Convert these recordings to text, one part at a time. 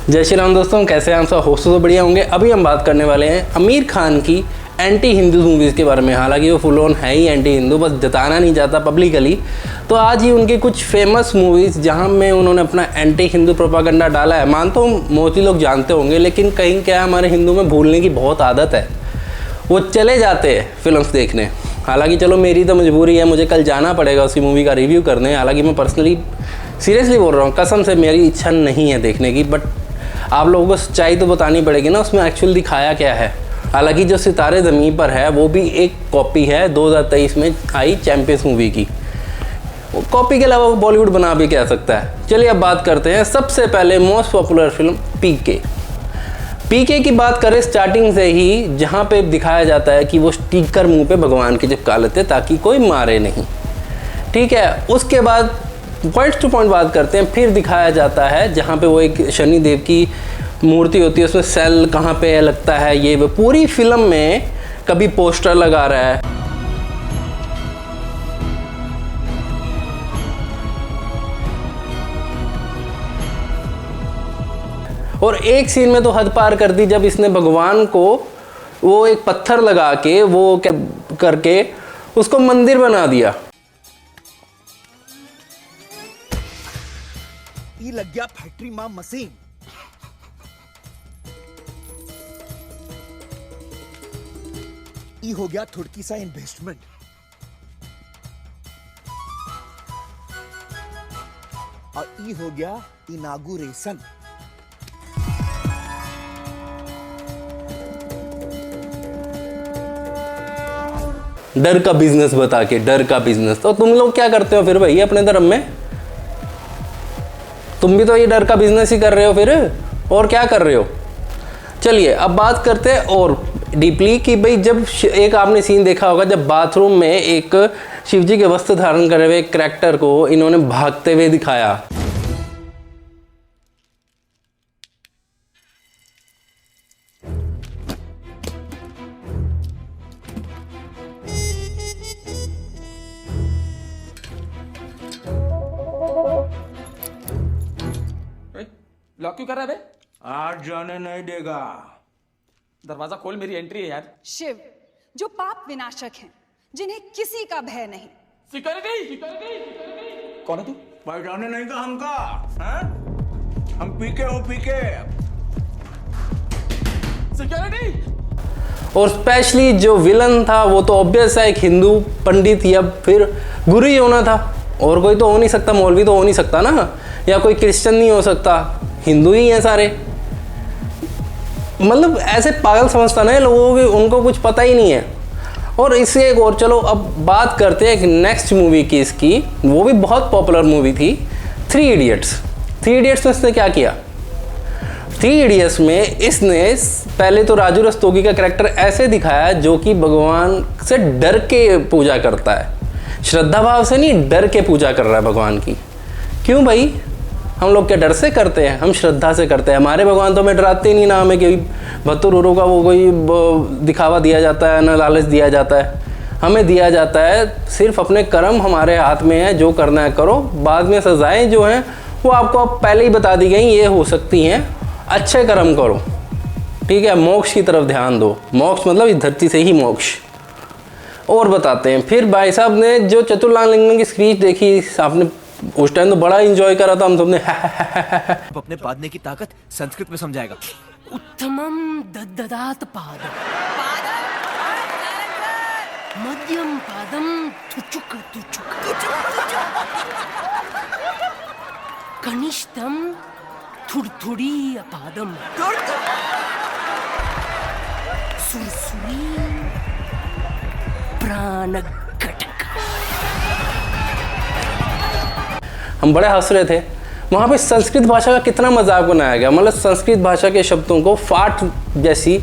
जय श्री राम दोस्तों, कैसे हैं आप सब? होस्ट तो बढ़िया होंगे। अभी हम बात करने वाले हैं आमिर खान की एंटी हिंदू मूवीज़ के बारे में। हालांकि वो फुल ऑन है ही एंटी हिंदू, बस जताना नहीं चाहता पब्लिकली। तो आज ही उनकी कुछ फेमस मूवीज़ जहां में उन्होंने अपना एंटी हिंदू प्रोपागेंडा डाला है। मानता हूँ मोस्टली लोग जानते होंगे, लेकिन कहीं क्या हमारे हिंदू में भूलने की बहुत आदत है। वो चले जाते हैं फिल्म्स देखने। हालांकि चलो मेरी तो मजबूरी है, मुझे कल जाना पड़ेगा उसी मूवी का रिव्यू करने। हालांकि मैं पर्सनली सीरियसली बोल रहा हूँ, कसम से मेरी इच्छा नहीं है देखने की, बट आप लोगों को सच्चाई तो बतानी पड़ेगी ना, उसमें एक्चुअल दिखाया क्या है। हालांकि जो सितारे ज़मीन पर है वो भी एक कॉपी है 2023 में आई चैंपियंस मूवी की। कॉपी के अलावा बॉलीवुड बना भी क्या सकता है। चलिए अब बात करते हैं सबसे पहले मोस्ट पॉपुलर फिल्म पीके की बात करें स्टार्टिंग से ही, जहाँ पे दिखाया जाता है कि वो स्टिकर मुंह पे भगवान के चिपका लेते ताकि कोई मारे नहीं। ठीक है, उसके बाद पॉइंट टू पॉइंट बात करते हैं। फिर दिखाया जाता है जहाँ पे वो एक शनिदेव की मूर्ति होती है, उसमें सेल कहाँ पे लगता है, ये वो पूरी फिल्म में कभी पोस्टर लगा रहा है। और एक सीन में तो हद पार कर दी, जब इसने भगवान को वो एक पत्थर लगा के वो करके उसको मंदिर बना दिया। ये लग गया फैक्ट्री मां मशीन। ये हो गया थोड़ी सा इन्वेस्टमेंट। और ये हो गया इनागुरेशन। डर का बिजनेस बता के, डर का बिजनेस। तो तुम लोग क्या करते हो फिर भाई अपने धर्म में? तुम भी तो ये डर का बिजनेस ही कर रहे हो फिर, और क्या कर रहे हो? चलिए अब बात करते हैं और डीपली कि भाई जब एक आपने सीन देखा होगा जब बाथरूम में एक शिवजी के वस्त्र धारण करे हुए एक कैरेक्टर को इन्होंने भागते हुए दिखाया। लॉक क्यों कर रहा है बे? आज जाने नहीं देगा। दरवाजा खोल, मेरी एंट्री है यार। शिव जो पाप विनाशक हैं, जिन्हें किसी का भय नहीं। सिक्योरिटी। कौन है तू? पहचाने नहीं का हमका? हैं? हम पीके हो पीके। सिक्योरिटी। और स्पेशली जो विलन था वो तो ऑब्वियस है एक हिंदू पंडित या फिर गुरु ही होना था, और कोई तो हो नहीं सकता, मौलवी तो हो नहीं सकता ना, या कोई क्रिश्चियन नहीं हो सकता, हिंदू ही हैं सारे। मतलब ऐसे पागल समझता ना लोगों को, उनको कुछ पता ही नहीं है। और इससे एक और, चलो अब बात करते हैं एक नेक्स्ट मूवी की इसकी, वो भी बहुत पॉपुलर मूवी थी, 3 इडियट्स। 3 इडियट्स में इसने क्या किया? 3 इडियट्स में इसने पहले तो राजू रस्तोगी का कैरेक्टर ऐसे दिखाया जो कि भगवान से डर के पूजा करता है, श्रद्धा भाव से नहीं, डर के पूजा कर रहा है भगवान की। क्यों भाई? हम लोग क्या डर से करते हैं? हम श्रद्धा से करते हैं। हमारे भगवान तो हमें डराते ही नहीं ना, हमें कोई भत्तुर का वो कोई दिखावा दिया जाता है ना लालच दिया जाता है। हमें दिया जाता है सिर्फ अपने कर्म हमारे हाथ में है, जो करना है करो, बाद में सजाएं जो हैं वो आपको पहले ही बता दी गई, ये हो सकती हैं। अच्छे कर्म करो, ठीक है, मोक्ष की तरफ ध्यान दो। मोक्ष मतलब इस धरती से ही मोक्ष। और बताते हैं फिर भाई साहब ने जो चतुर्लाल लिंगम की स्पीच देखी आपने, उस टाइम तो बड़ा एंजॉय करा था हम सबने। अपने पादने की ताकत संस्कृत में समझाएगा। उत्तमम दददात पादम मध्यम पादम तुचुक कनिष्ठम थुड़थुड़ी पादम सुरसुरी प्राणघटक। हम बड़े हंस रहे थे वहाँ पे। संस्कृत भाषा का कितना मजाक बनाया गया, मतलब संस्कृत भाषा के शब्दों को फाट जैसी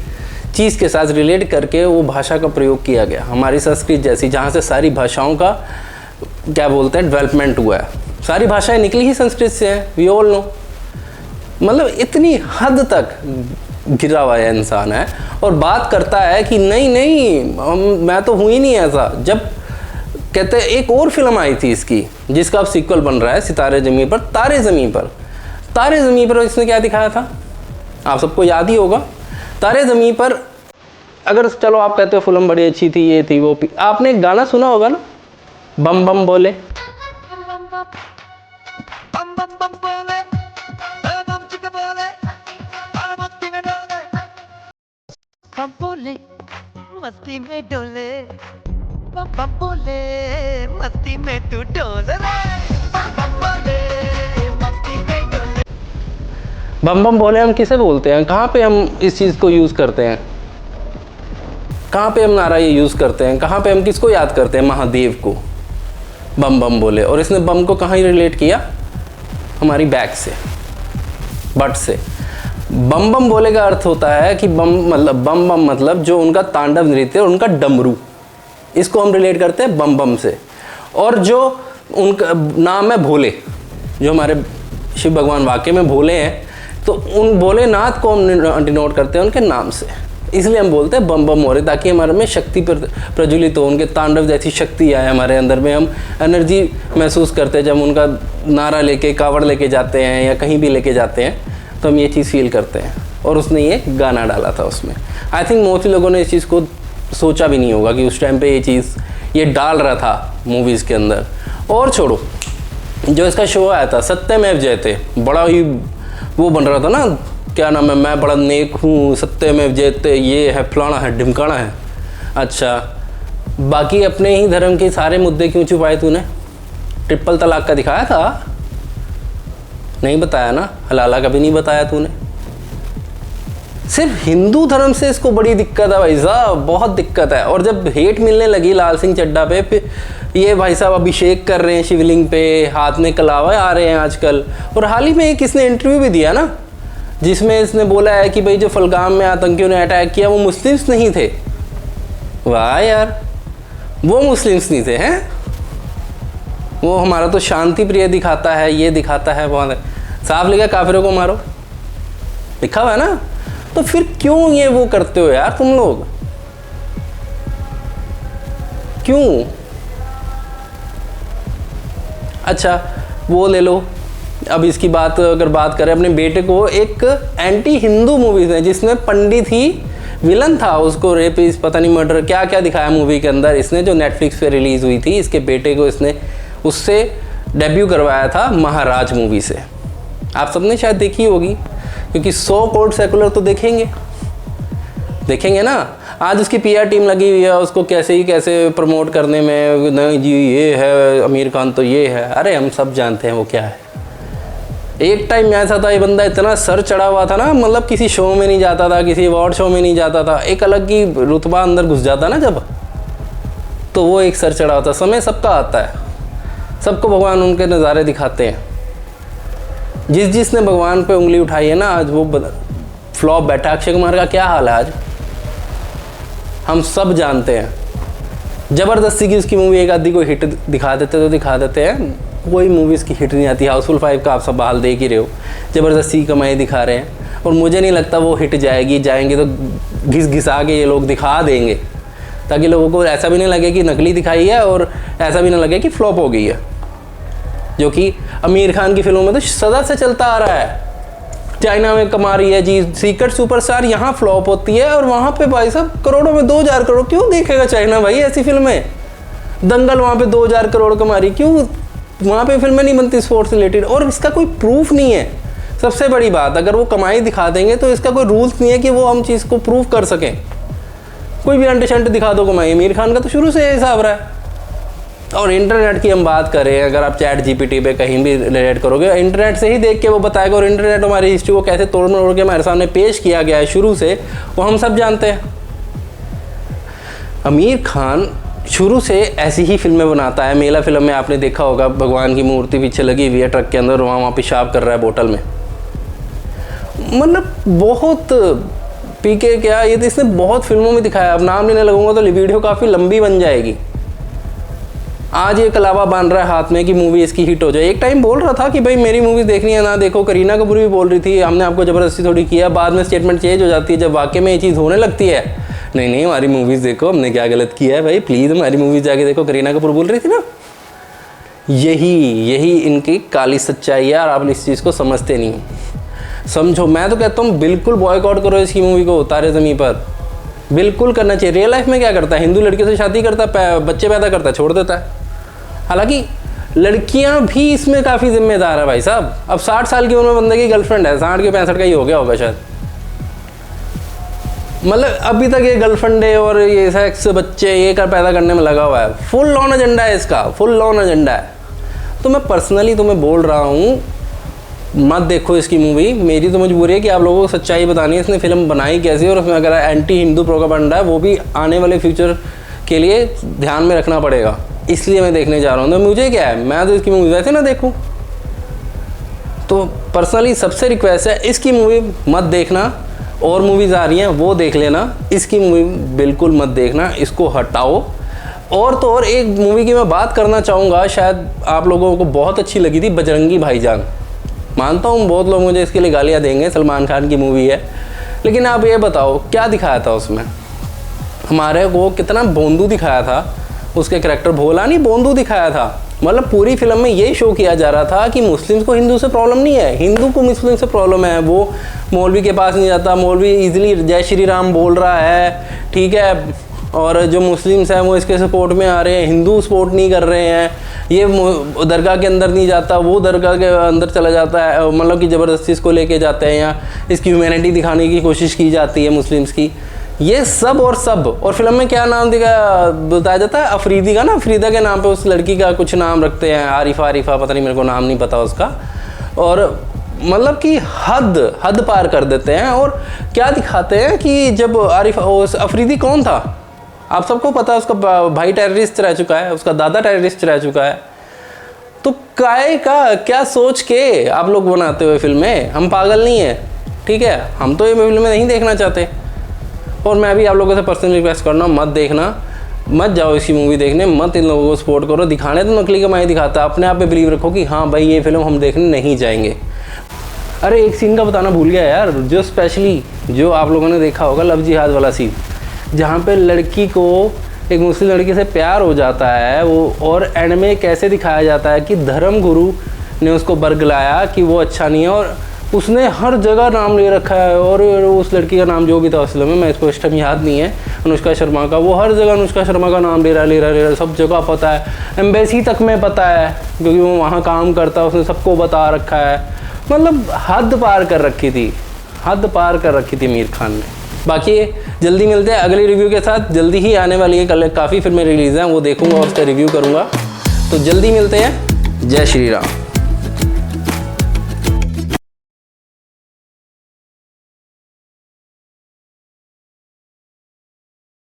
चीज़ के साथ रिलेट करके वो भाषा का प्रयोग किया गया, हमारी संस्कृत जैसी, जहाँ से सारी भाषाओं का क्या बोलते हैं डेवलपमेंट हुआ है। सारी भाषाएं निकली ही संस्कृत से हैं, वी ऑल नो। मतलब इतनी हद तक गिरा हुआ है इंसान है, और बात करता है कि नहीं मैं तो हूँ ही नहीं ऐसा। जब कहते हैं एक और फिल्म आई थी इसकी जिसका अब सीक्वल बन रहा है, सितारे ज़मीन पर, तारे ज़मीन पर। तारे ज़मीन पर इसने क्या दिखाया था? आप सबको याद ही होगा। तारे ज़मीं पर, अगर चलो आप कहते हो फिल्म बड़ी अच्छी थी, ये थी वो, आपने एक गाना सुना होगा ना, बम बम बोले। बम बोले मस्ती में डोले, बम बम बोले मस्ती में तू डोल रे, बम बम बोले मस्ती में डोले। बम बम बोले हम किसे बोलते हैं, कहाँ पे हम इस चीज़ को यूज़ करते हैं, कहाँ पे हम नारा ये यूज़ करते हैं, कहाँ पे हम किसको याद करते हैं, महादेव को। बम बम बोले, और इसने बम को कहाँ ही रिलेट किया, हमारी बैक से, बट से। बम बम बोले का अर्थ होता है कि बम बम मतलब जो उनका तांडव नृत्य और उनका डमरू, इसको हम रिलेट करते हैं बम बम से। और जो उनका नाम है भोले, जो हमारे शिव भगवान वाकई में भोले हैं, तो उन भोलेनाथ को हम डिनोट करते हैं उनके नाम से, इसलिए हम बोलते हैं बम बम हो रहे, ताकि हमारे में शक्ति प्रज्वलित हो, उनके तांडव जैसी शक्ति आए हमारे अंदर में, हम एनर्जी महसूस करते हैं। जब उनका नारा लेके, कावड़ लेके जाते हैं या कहीं भी लेके जाते हैं, तो हम ये चीज़ फील करते हैं। और उसने ये गाना डाला था उसमें। आई थिंक मोस्टली लोगों ने इस चीज़ को सोचा भी नहीं होगा कि उस टाइम पे ये चीज़ ये डाल रहा था मूवीज़ के अंदर। और छोड़ो, जो इसका शो आया था सत्यमेव जयते, बड़ा ही वो बन रहा था ना, क्या नाम है, मैं बड़ा नेक हूँ, सत्यमेव जयते, ये है, फलाना है, ढिमकाना है। अच्छा, बाकी अपने ही धर्म के सारे मुद्दे क्यों छुपाए तूने? ट्रिपल तलाक का दिखाया था? नहीं बताया ना, हलाला का भी नहीं बताया तूने। सिर्फ हिंदू धर्म से इसको बड़ी दिक्कत है भाई साहब, बहुत दिक्कत है। और जब हेट मिलने लगी लाल सिंह चड्ढा पे, फिर ये भाई साहब अभिषेक कर रहे हैं शिवलिंग पे, हाथ में कलावा आ रहे हैं आजकल। और हाल ही में एक इसने इंटरव्यू भी दिया ना, जिसमें इसने बोला है कि भाई जो फलगाम में आतंकियों ने अटैक किया वो मुस्लिम्स नहीं थे। वाह यार, वो मुस्लिम्स नहीं थे हैं, वो हमारा तो शांति प्रिय दिखाता है, ये दिखाता है, बहुत साफ लिखा काफिरों को मारो, लिखा हुआ है ना। तो फिर क्यों ये वो करते हो यार तुम लोग, क्यों? अच्छा वो ले लो, अब इसकी बात अगर बात करें, अपने बेटे को एक एंटी हिंदू मूवीज है जिसमें पंडित ही विलन था, उसको रेपिस पता नहीं मर्डर क्या क्या दिखाया मूवी के अंदर। इसने जो नेटफ्लिक्स पे रिलीज़ हुई थी, इसके बेटे को इसने उससे डेब्यू करवाया था महाराज मूवी से। आप सबने शायद देखी होगी, क्योंकि 100 करोड़ सेकुलर तो देखेंगे ना। आज उसकी पीआर टीम लगी हुई है उसको कैसे ही कैसे प्रमोट करने में, नहीं जी ये है आमिर खान तो ये है। अरे हम सब जानते हैं वो क्या है। एक टाइम में ऐसा था, ये बंदा इतना सर चढ़ा हुआ था ना, मतलब किसी शो में नहीं जाता था, किसी अवार्ड शो में नहीं जाता था, एक अलग ही रुतबा अंदर घुस जाता ना जब, तो वो एक सर चढ़ा होता। समय सबका आता है, सबको भगवान उनके नज़ारे दिखाते हैं। जिसने भगवान पे उंगली उठाई है ना, आज वो फ्लॉप बैठा। अक्षय कुमार का क्या हाल है आज, हम सब जानते हैं। ज़बरदस्ती की उसकी मूवी एक आधी कोई हिट दिखा देते तो दिखा देते हैं, कोई मूवीज़ की हिट नहीं आती। हाउसफुल 5 का आप सब हाल देख ही रहे हो, ज़बरदस्ती की कमाई दिखा रहे हैं, और मुझे नहीं लगता वो हिट जाएंगे तो घिसा के ये लोग दिखा देंगे, ताकि लोगों को ऐसा भी नहीं लगे कि नकली दिखाई है और ऐसा भी ना लगे कि फ्लॉप हो गई है, जो कि आमिर खान की फिल्मों में तो सदा से चलता आ रहा है। चाइना में कमा रही है जी, सीक्रेट सुपरस्टार यहाँ फ्लॉप होती है और वहाँ पे भाई साहब करोड़ों में 2000 करोड़ क्यों देखेगा चाइना भाई ऐसी फिल्में। दंगल वहाँ पे 2000 करोड़ कमा रही, क्यों वहाँ पे फिल्में नहीं बनती स्पोर्ट्स से रिलेटेड? और इसका कोई प्रूफ नहीं है। सबसे बड़ी बात, अगर वो कमाई दिखा देंगे तो इसका कोई रूल्स नहीं है कि वो हम चीज़ को प्रूव कर सकें। कोई भी अंटे शंटे दिखा दो कमाई। आमिर खान का तो शुरू से हिसाब रहा है। और इंटरनेट की हम बात करें, अगर आप चैट जीपीटी पे कहीं भी रिलेट करोगे, इंटरनेट से ही देख के वो बताएगा। और इंटरनेट हमारी हिस्ट्री को कैसे तोड़ मरोड़ के हमारे सामने पेश किया गया है शुरू से, वो हम सब जानते हैं। आमिर खान शुरू से ऐसी ही फिल्में बनाता है। मेला फिल्म में आपने देखा होगा, भगवान की मूर्ति पीछे लगी हुई है ट्रक के अंदर, वहाँ पेशाब कर रहा है बोतल में। मतलब बहुत पीके क्या, ये तो इसने बहुत फिल्मों में दिखाया। अब नाम लेने लगूंगा तो वीडियो काफ़ी लंबी बन जाएगी। आज ये कलावा बांध रहा है हाथ में कि मूवी इसकी हिट हो जाए। एक टाइम बोल रहा था कि भाई मेरी मूवी देखनी है ना देखो। करीना कपूर भी बोल रही थी हमने आपको ज़बरदस्ती थोड़ी किया। बाद में स्टेटमेंट चेंज हो जाती है जब वाकई में ये चीज़ होने लगती है। नहीं हमारी मूवीज़ देखो, हमने क्या गलत किया है भाई, प्लीज़ हमारी मूवीज़ जाके देखो। करीना कपूर बोल रही थी ना। यही इनकी काली सच्चाई है और आप इस चीज़ को समझते नहीं। समझो, मैं तो कहता हूँ बिल्कुल बॉयकॉट करो इसकी मूवी को तारे ज़मीं पर, बिल्कुल करना चाहिए। रियल लाइफ में क्या करता है, हिंदू लड़के से शादी करता है, बच्चे पैदा करता है, छोड़ देता है। हालांकि लड़कियां भी इसमें काफ़ी जिम्मेदार है भाई साहब। अब 60 साल की उम्र में बंदे की गर्लफ्रेंड है, 60 के 65 का ही हो गया होगा शायद, मतलब अभी तक ये गर्लफ्रेंड है और ये सेक्स बच्चे ये कर पैदा करने में लगा हुआ है। फुल ऑन एजेंडा है इसका, फुल ऑन एजेंडा है। तो मैं पर्सनली तुम्हें बोल रहा हूँ मत देखो इसकी मूवी। मेरी तो मजबूरी है कि आप लोगों को सच्चाई बतानी है, इसने फिल्म बनाई कैसी और उसमें अगर एंटी हिंदू प्रोपेगेंडा है वो भी आने वाले फ्यूचर के लिए ध्यान में रखना पड़ेगा, इसलिए मैं देखने जा रहा हूँ। तो मुझे क्या है, मैं तो इसकी मूवी वैसे ना देखूँ। तो पर्सनली सबसे रिक्वेस्ट है इसकी मूवी मत देखना, और मूवीज़ आ रही हैं वो देख लेना, इसकी मूवी बिल्कुल मत देखना, इसको हटाओ। और तो और एक मूवी की मैं बात करना चाहूँगा, शायद आप लोगों को बहुत अच्छी लगी थी, बजरंगी भाईजान। मानता हूँ बहुत लोग मुझे इसके लिए गालियाँ देंगे, सलमान खान की मूवी है, लेकिन आप ये बताओ क्या दिखाया था उसमें। हमारे को कितना बोंदू दिखाया था, उसके करैक्टर भोला नहीं बोंदू दिखाया था। मतलब पूरी फिल्म में यही शो किया जा रहा था कि मुस्लिम्स को हिंदू से प्रॉब्लम नहीं है, हिंदू को मुस्लिम से प्रॉब्लम है। वो मौलवी के पास नहीं जाता, मौलवी इजीली जय श्री राम बोल रहा है, ठीक है, और जो मुस्लिम्स हैं वो इसके सपोर्ट में आ रहे हैं, हिंदू सपोर्ट नहीं कर रहे हैं। ये दरगाह के अंदर नहीं जाता, वो दरगाह के अंदर चला जाता है, मतलब कि ज़बरदस्ती इसको लेके जाते हैं, या इसकी ह्यूमैनिटी दिखाने की कोशिश की जाती है मुस्लिम्स की। ये सब और सब, और फिल्म में क्या नाम बताया जाता है, अफरीदी का ना, अफरीदा के नाम पे उस लड़की का कुछ नाम रखते हैं, आरिफा पता नहीं, मेरे को नाम नहीं पता उसका। और मतलब कि हद पार कर देते हैं। और क्या दिखाते हैं कि जब अफरीदी कौन था आप सबको पता है, उसका भाई टेररिस्ट रह चुका है, उसका दादा टेररिस्ट रह चुका है। तो काय का क्या सोच के आप लोग बनाते हुए फिल्में, हम पागल नहीं है, ठीक है, हम तो ये फिल्में नहीं देखना चाहते। और मैं भी आप लोगों से पर्सनली रिक्वेस्ट करना, मत देखना, मत जाओ इसकी मूवी देखने, मत इन लोगों को सपोर्ट करो। दिखाने तो नकली कमाई दिखाता है, अपने आप पे बिलीव रखो कि हाँ भाई ये फिल्म हम देखने नहीं जाएंगे। अरे एक सीन का बताना भूल गया यार, जो स्पेशली जो आप लोगों ने देखा होगा, लव जिहाद वाला सीन, जहाँ पे लड़की को एक मुस्लिम लड़की से प्यार हो जाता है वो, और एंड में कैसे दिखाया जाता है कि धर्म गुरु ने उसको बरगलाया कि वो अच्छा नहीं है, और उसने हर जगह नाम ले रखा है। और उस लड़की का नाम जो भी था उस फिल्म में, मैं इसको इस टाइम याद नहीं है, अनुष्का शर्मा का, वो हर जगह अनुष्का शर्मा का नाम ले रहा, सब जगह पता है, एम्बेसी तक में पता है, क्योंकि वो वहाँ काम करता है, उसने सबको बता रखा है। मतलब हद पार कर रखी थी, हद पार कर रखी थी आमिर खान ने। बाकी जल्दी मिलते हैं अगली रिव्यू के साथ, जल्दी ही आने वाली है, कल काफ़ी फिल्में रिलीज़ हैं, वो देखूँगा, उसका रिव्यू करूँगा। तो जल्दी मिलते हैं, जय श्री राम।